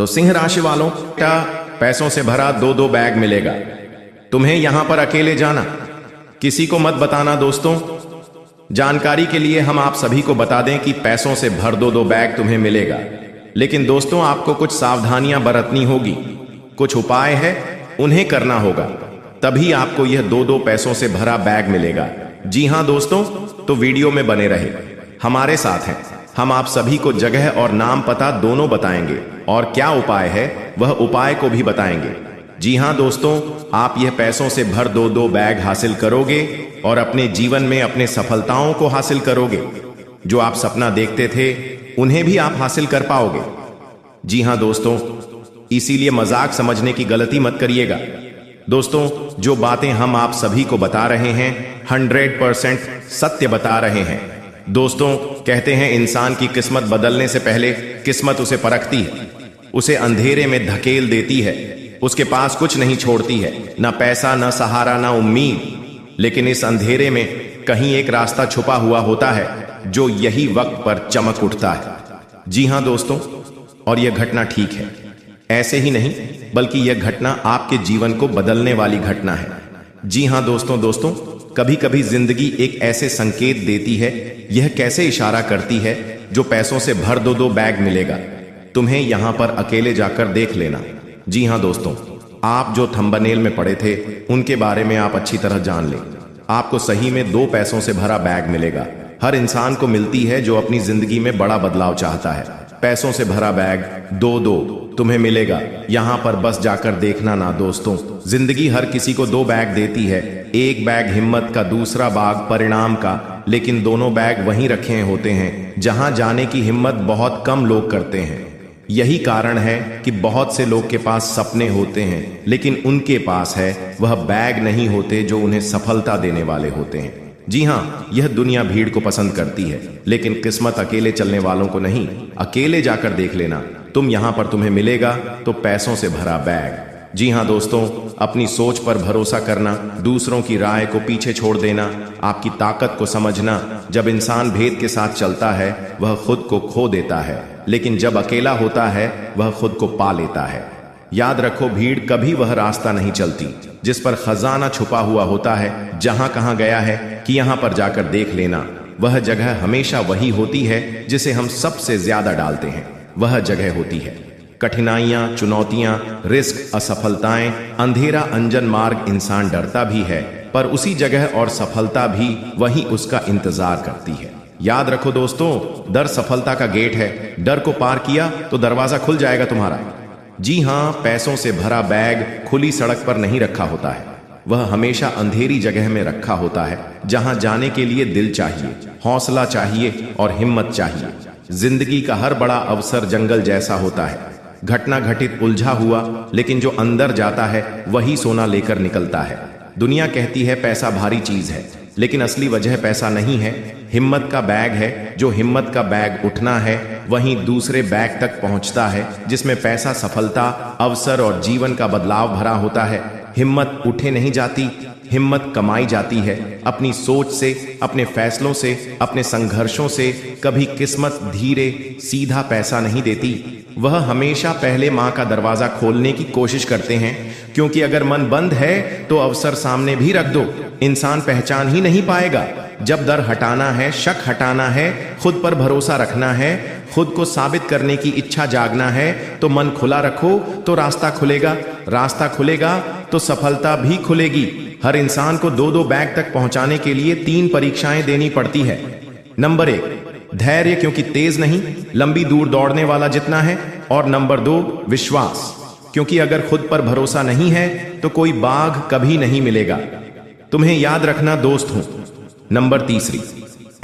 तो सिंह राशि वालों का पैसों से भरा दो दो बैग मिलेगा। तुम्हें यहां पर अकेले जाना, किसी को मत बताना दोस्तों। जानकारी के लिए हम आप सभी को बता दें कि पैसों से भर दो दो बैग तुम्हें मिलेगा, लेकिन दोस्तों आपको कुछ सावधानियां बरतनी होगी, कुछ उपाय है उन्हें करना होगा, तभी आपको यह दो दो पैसों से भरा बैग मिलेगा। जी हां दोस्तों, तो वीडियो में बने रहे, हमारे साथ हैं। हम आप सभी को जगह और नाम पता दोनों बताएंगे और क्या उपाय है वह उपाय को भी बताएंगे। जी हां दोस्तों, आप यह पैसों से भर दो दो बैग हासिल करोगे और अपने जीवन में अपने सफलताओं को हासिल करोगे। जो आप सपना देखते थे उन्हें भी आप हासिल कर पाओगे। जी हां दोस्तों, इसीलिए मजाक समझने की गलती मत करिएगा। दोस्तों, जो बातें हम आप सभी को बता रहे हैं 100% सत्य बता रहे हैं। दोस्तों, कहते हैं इंसान की किस्मत बदलने से पहले किस्मत उसे परखती है, उसे अंधेरे में धकेल देती है, उसके पास कुछ नहीं छोड़ती है, ना पैसा, ना सहारा, ना उम्मीद। लेकिन इस अंधेरे में कहीं एक रास्ता छुपा हुआ होता है जो यही वक्त पर चमक उठता है। जी हां दोस्तों, और यह घटना ठीक है। ऐसे ही नहीं बल्कि यह घटना आपके जीवन को बदलने वाली घटना है। जी हां दोस्तों, कभी कभी जिंदगी एक ऐसे संकेत देती है, यह कैसे इशारा करती है, जो पैसों से भर दो दो बैग मिलेगा। तुम्हें यहां पर अकेले जाकर देख लेना। जी हां दोस्तों, आप जो थंबनेल में पढ़े थे उनके बारे में आप अच्छी तरह जान लें। आपको सही में दो पैसों से भरा बैग मिलेगा। हर इंसान को मिलती है जो अपनी जिंदगी में बड़ा बदलाव चाहता है। पैसों से भरा बैग दो दो तुम्हें मिलेगा। यहां पर बस जाकर देखना ना दोस्तों। जिंदगी हर किसी को दो बैग देती है, एक बैग हिम्मत का, दूसरा बैग परिणाम का, लेकिन दोनों बैग वहीं रखे होते हैं जहां जाने की हिम्मत बहुत कम लोग करते हैं। यही कारण है कि बहुत से लोग के पास सपने होते हैं, लेकिन उनके पास है वह बैग नहीं होते जो उन्हें सफलता देने वाले होते हैं। जी हां, यह दुनिया भीड़ को पसंद करती है, लेकिन किस्मत अकेले चलने वालों को नहीं। अकेले जाकर देख लेना, तुम यहां पर तुम्हें मिलेगा तो पैसों से भरा बैग। जी हां दोस्तों, अपनी सोच पर भरोसा करना, दूसरों की राय को पीछे छोड़ देना, आपकी ताकत को समझना। जब इंसान भेद के साथ चलता है वह खुद को खो देता है, लेकिन जब अकेला होता है वह खुद को पा लेता है। याद रखो, भीड़ कभी वह रास्ता नहीं चलती जिस पर खजाना छुपा हुआ होता है। जहां कहां गया है कि यहां पर जाकर देख लेना, वह जगह हमेशा वही होती है जिसे हम सबसे ज्यादा डालते हैं। वह जगह होती है कठिनाइयां, चुनौतियां, रिस्क, असफलताएं, अंधेरा, अनजान मार्ग। इंसान डरता भी है, पर उसी जगह और सफलता भी वही उसका इंतजार करती है। याद रखो दोस्तों, डर सफलता का गेट है। डर को पार किया तो दरवाजा खुल जाएगा तुम्हारा। जी हां, पैसों से भरा बैग खुली सड़क पर नहीं रखा होता है, वह हमेशा अंधेरी जगह में रखा होता है, जहां जाने के लिए दिल चाहिए, हौसला चाहिए और हिम्मत चाहिए। जिंदगी का हर बड़ा अवसर जंगल जैसा होता है, घटना घटित, उलझा हुआ, लेकिन जो अंदर जाता है वही सोना लेकर निकलता है। दुनिया कहती है पैसा भारी चीज है, लेकिन असली वजह पैसा नहीं है, हिम्मत का बैग है। जो हिम्मत का बैग उठना है वहीं दूसरे बैग तक पहुंचता है, जिसमें पैसा, सफलता, अवसर और जीवन का बदलाव भरा होता है। हिम्मत उठे नहीं जाती, हिम्मत कमाई जाती है अपनी सोच से, अपने फैसलों से, अपने संघर्षों से। कभी किस्मत धीरे सीधा पैसा नहीं देती, वह हमेशा पहले मां का दरवाजा खोलने की कोशिश करते हैं, क्योंकि अगर मन बंद है तो अवसर सामने भी रख दो, इंसान पहचान ही नहीं पाएगा। जब डर हटाना है, शक हटाना है, खुद पर भरोसा रखना है, खुद को साबित करने की इच्छा जागना है, तो मन खुला रखो तो रास्ता खुलेगा। रास्ता खुलेगा तो सफलता भी खुलेगी। हर इंसान को दो दो बैग तक पहुंचाने के लिए 3 परीक्षाएं देनी पड़ती है। नंबर 1 धैर्य, क्योंकि तेज नहीं लंबी दूर दौड़ने वाला जितना है। और नंबर 2 विश्वास, क्योंकि अगर खुद पर भरोसा नहीं है तो कोई बाघ कभी नहीं मिलेगा। तुम्हें याद रखना दोस्त हूं। नंबर 3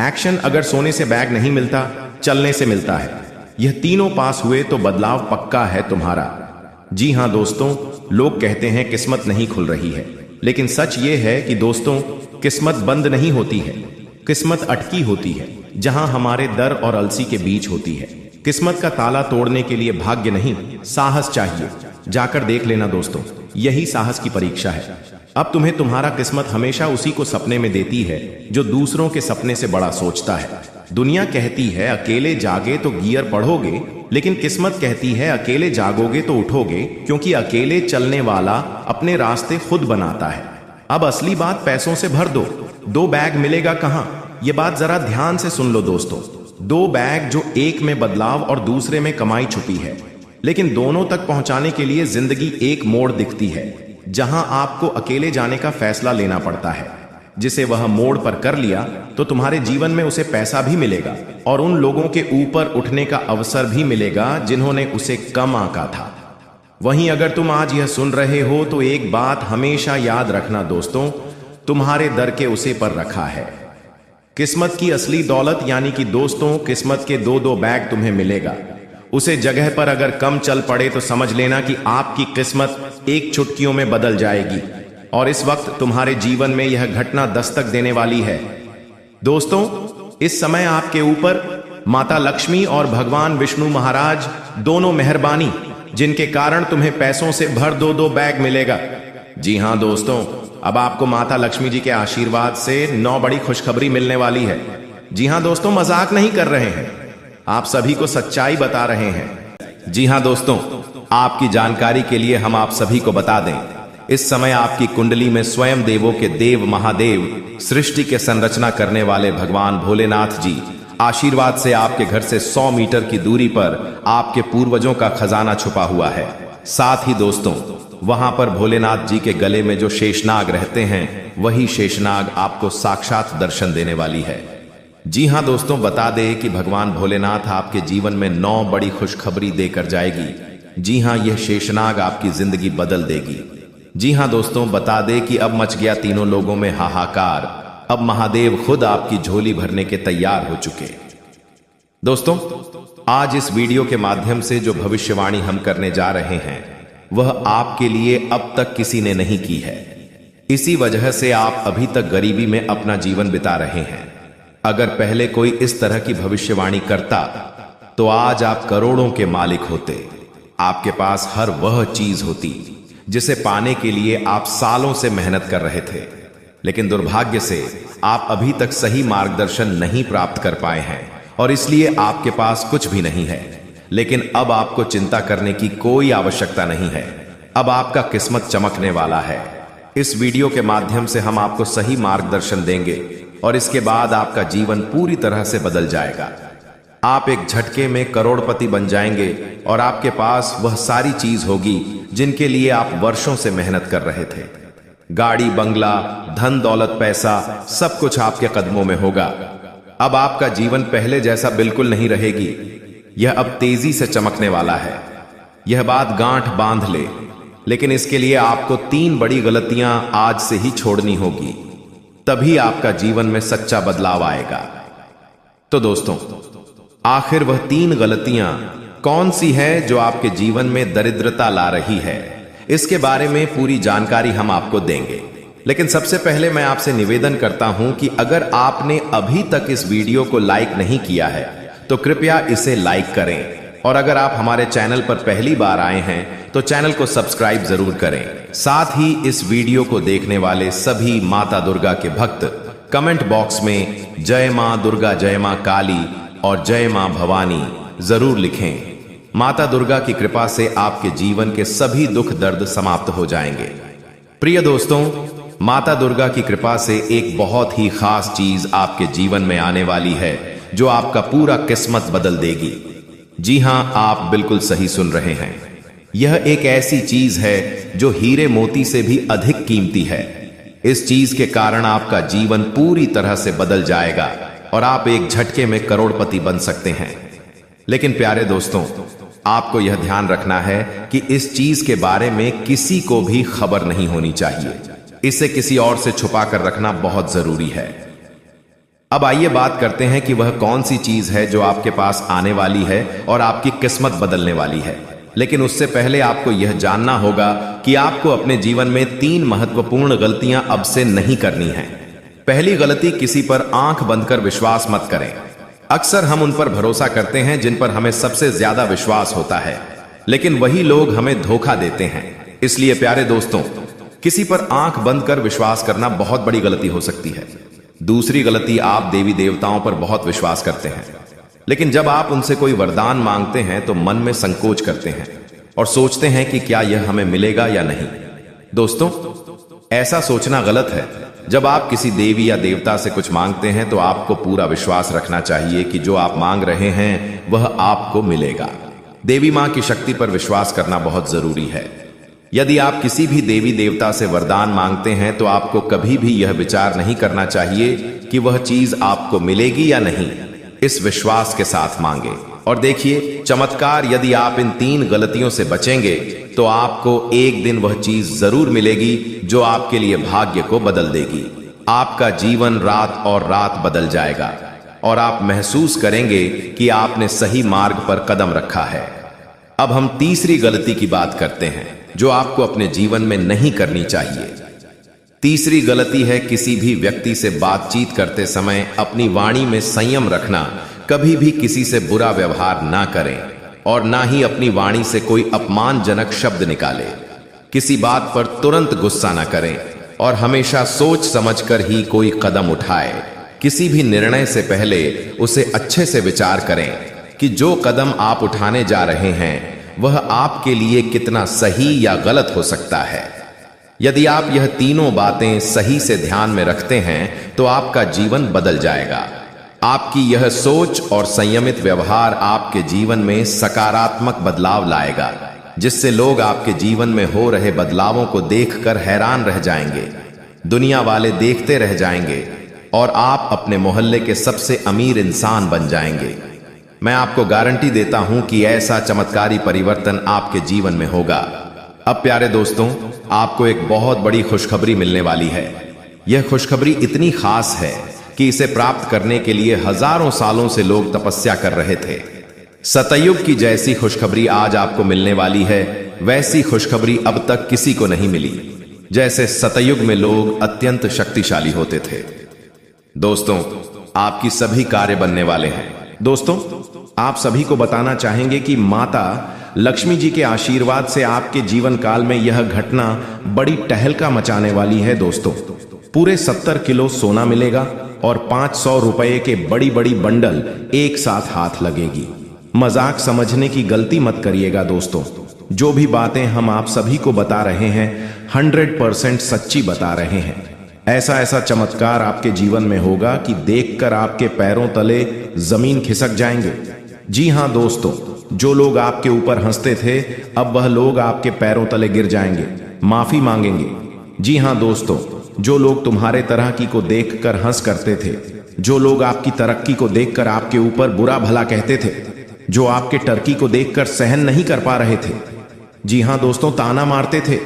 एक्शन, अगर सोने से बैग नहीं मिलता, चलने से मिलता है। यह तीनों पास हुए तो बदलाव पक्का है तुम्हारा। जी हां दोस्तों, लोग कहते हैं किस्मत नहीं खुल रही है, लेकिन सच ये है कि दोस्तों, किस्मत बंद नहीं होती है, किस्मत अटकी होती है, जहां हमारे डर और अलसी के बीच होती है। किस्मत का ताला तोड़ने के लिए भाग्य नहीं, साहस चाहिए। जाकर देख लेना दोस्तों, यही साहस की परीक्षा है। अब तुम्हें तुम्हारा किस्मत हमेशा उसी को सपने में देती है जो दूसरों के सपने से बड़ा सोचता है। दुनिया कहती है अकेले जागे तो गियर पढ़ोगे, लेकिन किस्मत कहती है अकेले जागोगे तो उठोगे, क्योंकि अकेले चलने वाला अपने रास्ते खुद बनाता है। अब असली बात पैसों से भर दो, 2 बैग मिलेगा कहां? ये बात जरा ध्यान से सुन लो दोस्तों। 2 बैग जो एक में बदलाव और दूसरे में कमाई छुपी है, लेकिन दोनों तक पहुंचाने के लिए जिंदगी एक मोड़ दिखती है जहां आपको अकेले जाने का फैसला लेना पड़ता है। जिसे वह मोड़ पर कर लिया तो तुम्हारे जीवन में उसे पैसा भी मिलेगा और उन लोगों के ऊपर उठने का अवसर भी मिलेगा जिन्होंने उसे कम आंका था। वहीं अगर तुम आज यह सुन रहे हो तो एक बात हमेशा याद रखना दोस्तों, तुम्हारे दर के उसे पर रखा है किस्मत की असली दौलत, यानी कि दोस्तों किस्मत के 2-2 बैग तुम्हें मिलेगा। उसे जगह पर अगर कम चल पड़े तो समझ लेना कि आपकी किस्मत एक चुटकियों में बदल जाएगी और इस वक्त तुम्हारे जीवन में यह घटना दस्तक देने वाली है। दोस्तों, इस समय आपके ऊपर माता लक्ष्मी और भगवान विष्णु महाराज दोनों मेहरबानी, जिनके कारण तुम्हें पैसों से भर 2-2 बैग मिलेगा। जी हां दोस्तों, अब आपको माता लक्ष्मी जी के आशीर्वाद से 9 बड़ी खुशखबरी मिलने वाली है। जी हां दोस्तों, मजाक नहीं कर रहे हैं, आप सभी को सच्चाई बता रहे हैं। जी हां दोस्तों, आपकी जानकारी के लिए हम आप सभी को बता दें, इस समय आपकी कुंडली में स्वयं देवों के देव महादेव, सृष्टि के संरचना करने वाले भगवान भोलेनाथ जी आशीर्वाद से आपके घर से 100 मीटर की दूरी पर आपके पूर्वजों का खजाना छुपा हुआ है। साथ ही दोस्तों, वहां पर भोलेनाथ जी के गले में जो शेषनाग रहते हैं, वही शेषनाग आपको साक्षात दर्शन देने वाली है। जी हां दोस्तों, बता दें कि भगवान भोलेनाथ आपके जीवन में 9 बड़ी खुशखबरी देकर जाएगी। जी हां, यह शेषनाग आपकी जिंदगी बदल देगी। जी हां दोस्तों, बता दें कि अब मच गया तीनों लोगों में हाहाकार। अब महादेव खुद आपकी झोली भरने के तैयार हो चुके। दोस्तों, आज इस वीडियो के माध्यम से जो भविष्यवाणी हम करने जा रहे हैं, वह आपके लिए अब तक किसी ने नहीं की है। इसी वजह से आप अभी तक गरीबी में अपना जीवन बिता रहे हैं। अगर पहले कोई इस तरह की भविष्यवाणी करता तो आज आप करोड़ों के मालिक होते। आपके पास हर वह चीज होती जिसे पाने के लिए आप सालों से मेहनत कर रहे थे, लेकिन दुर्भाग्य से आप अभी तक सही मार्गदर्शन नहीं प्राप्त कर पाए हैं और इसलिए आपके पास कुछ भी नहीं है। लेकिन अब आपको चिंता करने की कोई आवश्यकता नहीं है। अब आपका किस्मत चमकने वाला है। इस वीडियो के माध्यम से हम आपको सही मार्गदर्शन देंगे और इसके बाद आपका जीवन पूरी तरह से बदल जाएगा। आप एक झटके में करोड़पति बन जाएंगे और आपके पास वह सारी चीज होगी जिनके लिए आप वर्षों से मेहनत कर रहे थे। गाड़ी, बंगला, धन दौलत, पैसा, सब कुछ आपके कदमों में होगा। अब आपका जीवन पहले जैसा बिल्कुल नहीं रहेगी। यह अब तेजी से चमकने वाला है। यह बात गांठ बांध ले, लेकिन इसके लिए आपको 3 बड़ी गलतियां आज से ही छोड़नी होगी, तभी आपका जीवन में सच्चा बदलाव आएगा। तो दोस्तों, आखिर वह 3 गलतियां कौन सी है जो आपके जीवन में दरिद्रता ला रही है, इसके बारे में पूरी जानकारी हम आपको देंगे। लेकिन सबसे पहले मैं आपसे निवेदन करता हूं कि अगर आपने अभी तक इस वीडियो को लाइक नहीं किया है तो कृपया इसे लाइक करें, और अगर आप हमारे चैनल पर पहली बार आए हैं तो चैनल को सब्सक्राइब जरूर करें। साथ ही इस वीडियो को देखने वाले सभी माता दुर्गा के भक्त कमेंट बॉक्स में जय मां दुर्गा, जय मां काली और जय मां भवानी जरूर लिखें। माता दुर्गा की कृपा से आपके जीवन के सभी दुख दर्द समाप्त हो जाएंगे। प्रिय दोस्तों, माता दुर्गा की कृपा से एक बहुत ही खास चीज आपके जीवन में आने वाली है जो आपका पूरा किस्मत बदल देगी। जी हां, आप बिल्कुल सही सुन रहे हैं। यह एक ऐसी चीज है जो हीरे मोती से भी अधिक कीमती है। इस चीज के कारण आपका जीवन पूरी तरह से बदल जाएगा और आप एक झटके में करोड़पति बन सकते हैं। लेकिन प्यारे दोस्तों, आपको यह ध्यान रखना है कि इस चीज के बारे में किसी को भी खबर नहीं होनी चाहिए। इसे किसी और से छुपा कर रखना बहुत जरूरी है। अब आइए बात करते हैं कि वह कौन सी चीज है जो आपके पास आने वाली है और आपकी किस्मत बदलने वाली है। लेकिन उससे पहले आपको यह जानना होगा कि आपको अपने जीवन में 3 महत्वपूर्ण गलतियां अब से नहीं करनी है। पहली गलती, किसी पर आंख बंद कर विश्वास मत करें। अक्सर हम उन पर भरोसा करते हैं जिन पर हमें सबसे ज्यादा विश्वास होता है, लेकिन वही लोग हमें धोखा देते हैं। इसलिए प्यारे दोस्तों, किसी पर आंख बंद कर विश्वास करना बहुत बड़ी गलती हो सकती है। दूसरी गलती, आप देवी देवताओं पर बहुत विश्वास करते हैं, लेकिन जब आप उनसे कोई वरदान मांगते हैं तो मन में संकोच करते हैं और सोचते हैं कि क्या यह हमें मिलेगा या नहीं। दोस्तों, ऐसा सोचना गलत है। जब आप किसी देवी या देवता से कुछ मांगते हैं तो आपको पूरा विश्वास रखना चाहिए कि जो आप मांग रहे हैं वह आपको मिलेगा। देवी मां की शक्ति पर विश्वास करना बहुत जरूरी है। यदि आप किसी भी देवी देवता से वरदान मांगते हैं तो आपको कभी भी यह विचार नहीं करना चाहिए कि वह चीज आपको मिलेगी या नहीं। इस विश्वास के साथ मांगे और देखिए चमत्कार। यदि आप इन 3 गलतियों से बचेंगे तो आपको एक दिन वह चीज जरूर मिलेगी जो आपके लिए भाग्य को बदल देगी। आपका जीवन रात और रात बदल जाएगा और आप महसूस करेंगे कि आपने सही मार्ग पर कदम रखा है। अब हम तीसरी गलती की बात करते हैं जो आपको अपने जीवन में नहीं करनी चाहिए। तीसरी गलती है किसी भी व्यक्ति से बातचीत करते समय अपनी वाणी में संयम रखना। कभी भी किसी से बुरा व्यवहार ना करें और ना ही अपनी वाणी से कोई अपमानजनक शब्द निकाले। किसी बात पर तुरंत गुस्सा ना करें और हमेशा सोच समझकर ही कोई कदम उठाए। किसी भी निर्णय से पहले उसे अच्छे से विचार करें कि जो कदम आप उठाने जा रहे हैं वह आपके लिए कितना सही या गलत हो सकता है। यदि आप यह तीनों बातें सही से ध्यान में रखते हैं तो आपका जीवन बदल जाएगा। आपकी यह सोच और संयमित व्यवहार आपके जीवन में सकारात्मक बदलाव लाएगा, जिससे लोग आपके जीवन में हो रहे बदलावों को देखकर हैरान रह जाएंगे। दुनिया वाले देखते रह जाएंगे और आप अपने मोहल्ले के सबसे अमीर इंसान बन जाएंगे। मैं आपको गारंटी देता हूं कि ऐसा चमत्कारी परिवर्तन आपके जीवन में होगा। अब प्यारे दोस्तों, आपको एक बहुत बड़ी खुशखबरी मिलने वाली है। यह खुशखबरी इतनी खास है कि इसे प्राप्त करने के लिए हजारों सालों से लोग तपस्या कर रहे थे। सतयुग की जैसी खुशखबरी आज आपको मिलने वाली है, वैसी खुशखबरी अब तक किसी को नहीं मिली। जैसे सतयुग में लोग अत्यंत शक्तिशाली होते थे। दोस्तों, आपकी सभी कार्य बनने वाले हैं। दोस्तों, आप सभी को बताना चाहेंगे कि माता लक्ष्मी जी के आशीर्वाद से आपके जीवन काल में यह घटना बड़ी टहलका मचाने वाली है। दोस्तों, पूरे 70 किलो सोना मिलेगा और 500 रुपए के बड़ी बड़ी बंडल एक साथ हाथ लगेगी। मजाक समझने की गलती मत करिएगा दोस्तों। जो भी बातें हम आप सभी को बता रहे हैं 100% सच्ची बता रहे हैं। ऐसा ऐसा चमत्कार आपके जीवन में होगा कि देखकर आपके पैरों तले जमीन खिसक जाएंगे। जी हां दोस्तों, जो लोग आपके ऊपर हंसते थे अब वह लोग आपके पैरों तले गिर जाएंगे, माफी मांगेंगे। जी हां दोस्तों, जो लोग तुम्हारे तरह की को देखकर हंस करते थे, जो लोग आपकी तरक्की को देखकर आपके ऊपर बुरा भला कहते थे, जो आपके टर्की को देखकर सहन नहीं कर पा रहे थे, जी हां दोस्तों, ताना मारते थे,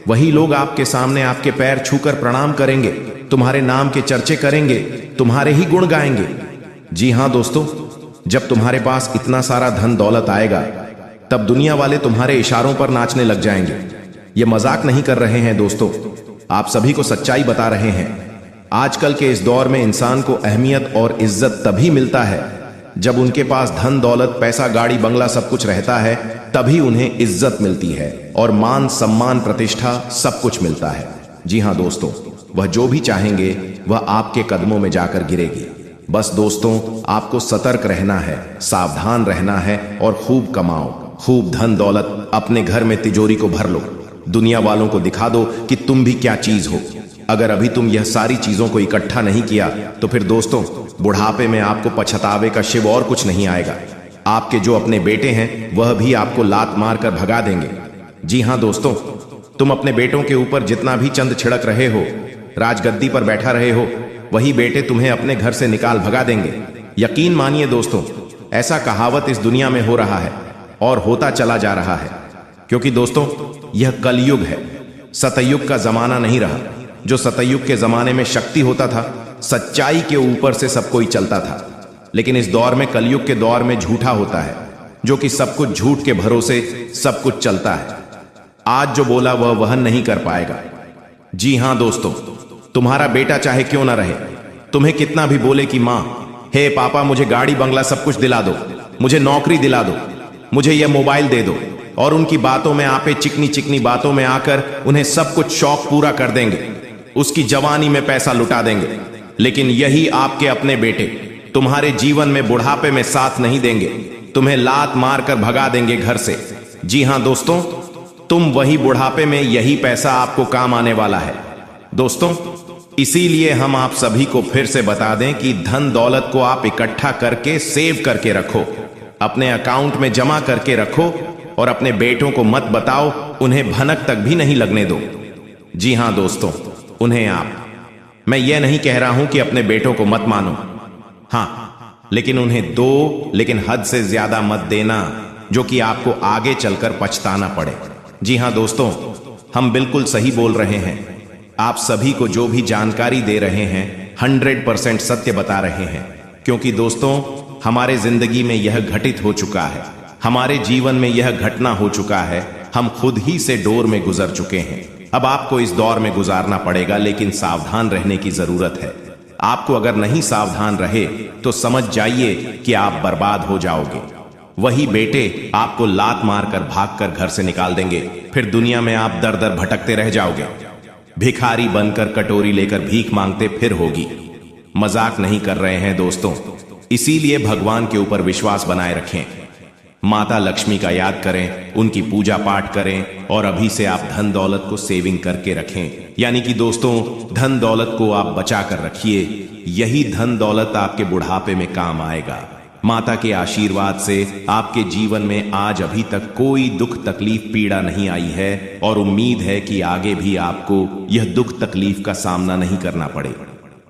वही लोग आपके सामने आपके पैर छूकर प्रणाम करेंगे, तुम्हारे नाम के चर्चे करेंगे, तुम्हारे ही गुण गाएंगे। जी हां दोस्तों, जब तुम्हारे पास इतना सारा धन दौलत आएगा तब दुनिया वाले तुम्हारे इशारों पर नाचने लग जाएंगे। ये मजाक नहीं कर रहे हैं दोस्तों, आप सभी को सच्चाई बता रहे हैं। आजकल के इस दौर में इंसान को अहमियत और इज्जत तभी मिलता है जब उनके पास धन दौलत, पैसा, गाड़ी, बंगला सब कुछ रहता है, तभी उन्हें इज्जत मिलती है और मान सम्मान, प्रतिष्ठा सब कुछ मिलता है। जी हां दोस्तों, वह जो भी चाहेंगे वह आपके कदमों में जाकर गिरेगी। बस दोस्तों, आपको सतर्क रहना है, सावधान रहना है और खूब कमाओ, खूब धन दौलत अपने घर में तिजोरी को भर लो। दुनिया वालों को दिखा दो कि तुम भी क्या चीज हो। अगर अभी तुम यह सारी चीजों को इकट्ठा नहीं किया तो फिर दोस्तों बुढ़ापे में आपको पछतावे का शिव और कुछ नहीं आएगा। आपके जो अपने बेटे हैं वह भी आपको लात मारकर भगा देंगे। जी हां दोस्तों, तुम अपने बेटों के ऊपर जितना भी चंद छिड़क रहे हो, राजगद्दी पर बैठा रहे हो, वही बेटे तुम्हें अपने घर से निकाल भगा देंगे। यकीन मानिए दोस्तों, ऐसा कहावत इस दुनिया में हो रहा है और होता चला जा रहा है, क्योंकि दोस्तों यह कलयुग है, सतयुग का जमाना नहीं रहा। जो सतयुग के जमाने में शक्ति होता था, सच्चाई के ऊपर से सब कोई चलता था, लेकिन इस दौर में, कलयुग के दौर में झूठा होता है, जो कि सब कुछ झूठ के भरोसे सब कुछ चलता है। आज जो बोला वह वहन नहीं कर पाएगा। जी हां दोस्तों, तुम्हारा बेटा चाहे क्यों ना रहे, तुम्हें कितना भी बोले कि मां, हे पापा मुझे गाड़ी बंगला सब कुछ दिला दो, मुझे नौकरी दिला दो, मुझे यह मोबाइल दे दो, और उनकी बातों में आपे चिकनी चिकनी बातों में आकर उन्हें सब कुछ शौक पूरा कर देंगे, उसकी जवानी में पैसा लुटा देंगे। लेकिन यही आपके अपने बेटे तुम्हारे जीवन में बुढ़ापे में साथ नहीं देंगे, तुम्हें लात मारकर भगा देंगे घर से। जी हां दोस्तों, तुम वही बुढ़ापे में यही पैसा आपको काम आने वाला है दोस्तों। इसीलिए हम आप सभी को फिर से बता दें कि धन दौलत को आप इकट्ठा करके सेव करके रखो, अपने अकाउंट में जमा करके रखो और अपने बेटों को मत बताओ, उन्हें भनक तक भी नहीं लगने दो। जी हां दोस्तों, उन्हें मैं यह नहीं कह रहा हूं कि अपने बेटों को मत मानो, हां, लेकिन उन्हें दो, लेकिन हद से ज्यादा मत देना जो कि आपको आगे चलकर पछताना पड़े। जी हां दोस्तों, हम बिल्कुल सही बोल रहे हैं। आप सभी को जो भी जानकारी दे रहे हैं 100% सत्य बता रहे हैं, क्योंकि दोस्तों हमारे जिंदगी में यह घटित हो चुका है, हमारे जीवन में यह घटना हो चुका है, हम खुद ही से डोर में गुजर चुके हैं। अब आपको इस दौर में गुजारना पड़ेगा, लेकिन सावधान रहने की जरूरत है। आपको अगर नहीं सावधान रहे तो समझ जाइए कि आप बर्बाद हो जाओगे। वही बेटे आपको लात मारकर भागकर घर से निकाल देंगे, फिर दुनिया में आप दर दर भटकते रह जाओगे। भिखारी बनकर कटोरी लेकर भीख मांगते फिर होगी। मजाक नहीं कर रहे हैं दोस्तों, इसीलिए भगवान के ऊपर विश्वास बनाए रखें, माता लक्ष्मी का याद करें, उनकी पूजा पाठ करें और अभी से आप धन दौलत को सेविंग करके रखें। यानी कि दोस्तों धन दौलत को आप बचा कर रखिए, यही धन दौलत आपके बुढ़ापे में काम आएगा। माता के आशीर्वाद से आपके जीवन में आज अभी तक कोई दुख तकलीफ पीड़ा नहीं आई है और उम्मीद है कि आगे भी आपको यह दुख तकलीफ का सामना नहीं करना पड़े।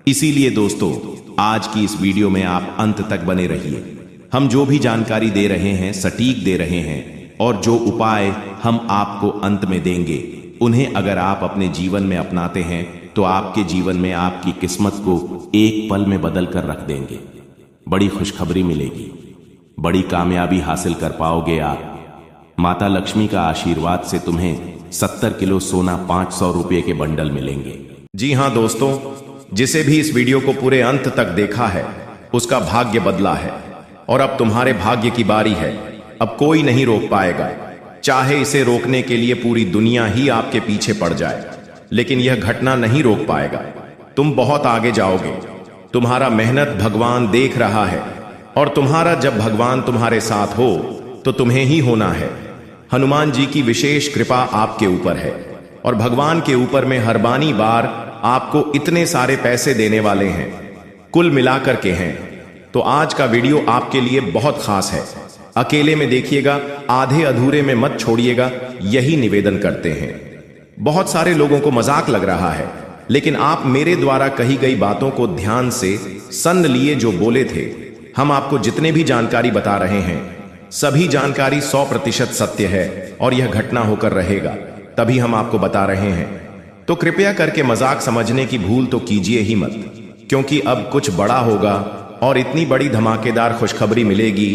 इसीलिए दोस्तों आज की इस वीडियो में आप अंत तक बने रहिए। हम जो भी जानकारी दे रहे हैं सटीक दे रहे हैं और जो उपाय हम आपको अंत में देंगे उन्हें अगर आप अपने जीवन में अपनाते हैं तो आपके जीवन में आपकी किस्मत को एक पल में बदल कर रख देंगे। बड़ी खुशखबरी मिलेगी, बड़ी कामयाबी हासिल कर पाओगे आप। माता लक्ष्मी का आशीर्वाद से तुम्हें 70 किलो सोना 500 रुपये के बंडल मिलेंगे। जी हां दोस्तों, जिसे भी इस वीडियो को पूरे अंत तक देखा है उसका भाग्य बदला है और अब तुम्हारे भाग्य की बारी है। अब कोई नहीं रोक पाएगा, चाहे इसे रोकने के लिए पूरी दुनिया ही आपके पीछे पड़ जाए, लेकिन यह घटना नहीं रोक पाएगा। तुम बहुत आगे जाओगे, तुम्हारा मेहनत भगवान देख रहा है और तुम्हारा जब भगवान तुम्हारे साथ हो तो तुम्हें ही होना है। हनुमान जी की विशेष कृपा आपके ऊपर है और भगवान के ऊपर में हर बानी बार आपको इतने सारे पैसे देने वाले हैं, कुल मिलाकर के हैं। तो आज का वीडियो आपके लिए बहुत खास है, अकेले में देखिएगा, आधे अधूरे में मत छोड़िएगा, यही निवेदन करते हैं। बहुत सारे लोगों को मजाक लग रहा है, लेकिन आप मेरे द्वारा कही गई बातों को ध्यान से सन लिए जो बोले थे। हम आपको जितने भी जानकारी बता रहे हैं सभी जानकारी 100% सत्य है और यह घटना होकर रहेगा, तभी हम आपको बता रहे हैं। तो कृपया करके मजाक समझने की भूल तो कीजिए ही मत, क्योंकि अब कुछ बड़ा होगा और इतनी बड़ी धमाकेदार खुशखबरी मिलेगी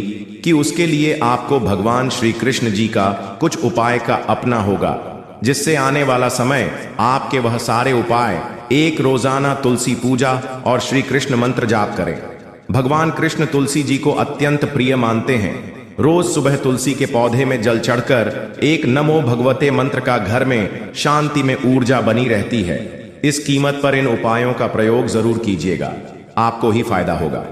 कि उसके लिए आपको भगवान श्री कृष्ण जी का कुछ उपाय का अपना होगा, जिससे आने वाला समय आपके वह सारे उपाय एक रोजाना तुलसी पूजा और श्री कृष्ण मंत्र जाप करें। भगवान कृष्ण तुलसी जी को अत्यंत प्रिय मानते हैं। रोज सुबह तुलसी के पौधे में जल चढ़कर एक नमो भगवते मंत्र का घर में शांति में ऊर्जा बनी रहती है। इस कीमत पर इन उपायों का प्रयोग जरूर कीजिएगा, आपको ही फायदा होगा।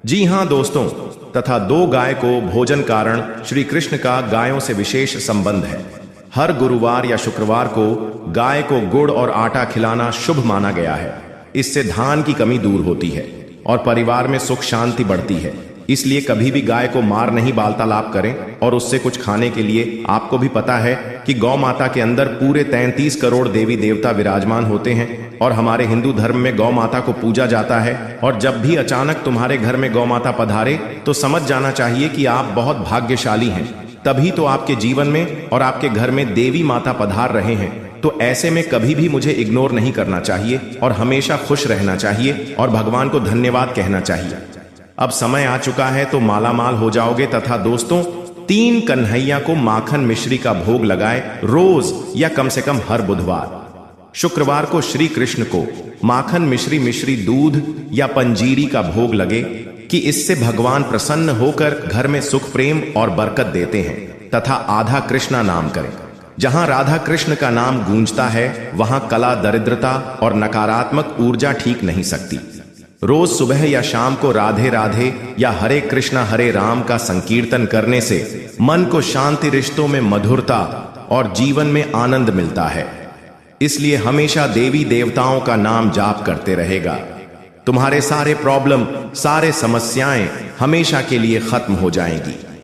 जी हां दोस्तों, तथा 2 गाय को भोजन कारण श्री कृष्ण का गायों से विशेष संबंध है। हर गुरुवार या शुक्रवार को गाय को गुड़ और आटा खिलाना शुभ माना गया है। इससे धान की कमी दूर होती है और परिवार में सुख शांति बढ़ती है। इसलिए कभी भी गाय को मार नहीं वार्तालाप करें और उससे कुछ खाने के लिए। आपको भी पता है कि गौ माता के अंदर पूरे 33 करोड़ देवी देवता विराजमान होते हैं और हमारे हिंदू धर्म में गौ माता को पूजा जाता है। और जब भी अचानक तुम्हारे घर में गौ माता पधारे तो समझ जाना चाहिए कि आप बहुत भाग्यशाली हैं, तभी तो आपके जीवन में और आपके घर में देवी माता पधार रहे हैं। तो ऐसे में कभी भी मुझे इग्नोर नहीं करना चाहिए और हमेशा खुश रहना चाहिए और भगवान को धन्यवाद कहना चाहिए। अब समय आ चुका है तो मालामाल हो जाओगे। तथा दोस्तों 3 कन्हैया को माखन मिश्री का भोग लगाए रोज या कम से कम हर बुधवार। शुक्रवार को श्री कृष्ण को माखन मिश्री दूध या पंजीरी का भोग लगे कि इससे भगवान प्रसन्न होकर घर में सुख प्रेम और बरकत देते हैं। तथा आधा कृष्णा नाम करें। जहां राधा कृष्ण का नाम गूंजता है वहां कला, दरिद्रता और नकारात्मक ऊर्जा ठीक नहीं सकती। रोज सुबह या शाम को राधे राधे या हरे कृष्णा हरे राम का संकीर्तन करने से मन को शांति, रिश्तों में मधुरता और जीवन में आनंद मिलता है। इसलिए हमेशा देवी देवताओं का नाम जाप करते रहेगा। तुम्हारे सारे प्रॉब्लम, सारे समस्याएं हमेशा के लिए खत्म हो जाएंगी।